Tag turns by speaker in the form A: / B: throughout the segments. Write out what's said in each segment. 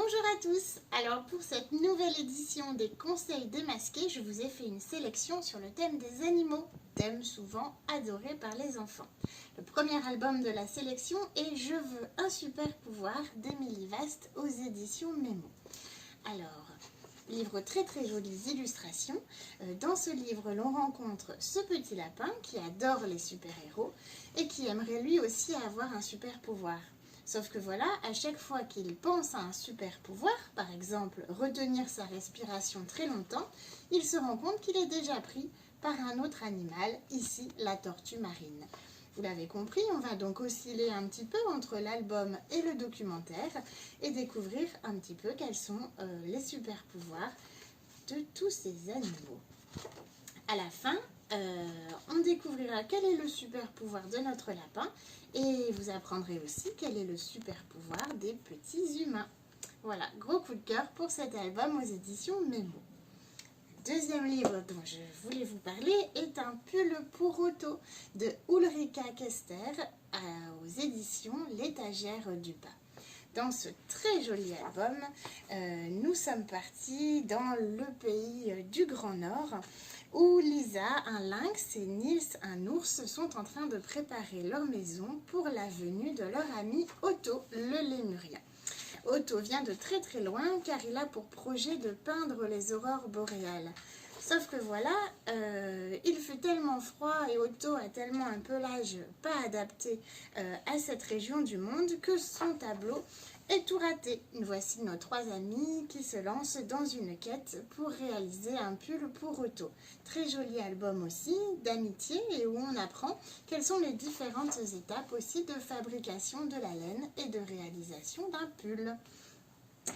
A: Bonjour à tous. Alors pour cette nouvelle édition des conseils démasqués, je vous ai fait une sélection sur le thème des animaux, thème souvent adoré par les enfants. Le premier album de la sélection est Je veux un super pouvoir d'Émilie Vast aux éditions Mémo. Alors, livre très jolies illustrations. Dans ce livre, l'on rencontre ce petit lapin qui adore les super-héros et qui aimerait lui aussi avoir un super pouvoir. Sauf que voilà, à chaque fois qu'il pense à un super pouvoir, par exemple retenir sa respiration très longtemps, il se rend compte qu'il est déjà pris par un autre animal, ici la tortue marine. Vous l'avez compris, on va donc osciller un petit peu entre l'album et le documentaire et découvrir un petit peu quels sont les super pouvoirs de tous ces animaux. À la fin, on découvrira quel est le super pouvoir de notre lapin et vous apprendrez aussi quel est le super pouvoir des petits humains. Voilà, gros coup de cœur pour cet album aux éditions Mémo. Le deuxième livre dont je voulais vous parler est Un pull pour Otto de Ulrika Kester aux éditions L'étagère du bas. Dans ce très joli album, nous sommes partis dans le pays du Grand Nord où Lisa, un lynx, et Niels, un ours, sont en train de préparer leur maison pour la venue de leur ami Otto, le lémurien. Otto vient de très loin car il a pour projet de peindre les aurores boréales. Sauf que voilà, il fait tellement froid et Otto a tellement un pelage pas adapté à cette région du monde que son tableau est tout raté. Voici nos trois amis qui se lancent dans une quête pour réaliser un pull pour Otto. Très joli album aussi d'amitié et où on apprend quelles sont les différentes étapes aussi de fabrication de la laine et de réalisation d'un pull.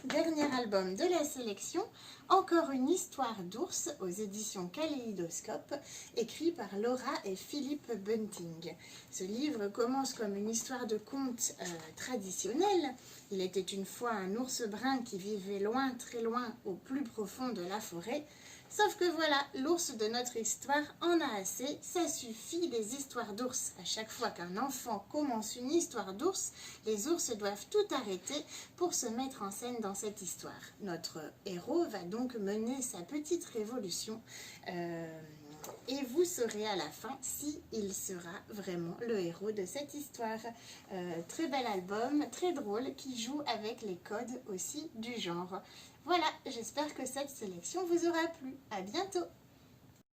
A: Dernier album de la sélection, encore une histoire d'ours aux éditions Kaléidoscope, écrit par Laura et Philippe Bunting. Ce livre commence comme une histoire de conte traditionnelle. Il était une fois un ours brun qui vivait loin, très loin, au plus profond de la forêt. Sauf que voilà, l'ours de notre histoire en a assez, ça suffit des histoires d'ours. À chaque fois qu'un enfant commence une histoire d'ours, les ours doivent tout arrêter pour se mettre en scène dans cette histoire. Notre héros va donc mener sa petite révolution et vous saurez à la fin si il sera vraiment le héros de cette histoire. Très bel album, très drôle, qui joue avec les codes aussi du genre. Voilà, j'espère que cette sélection vous aura plu. À bientôt!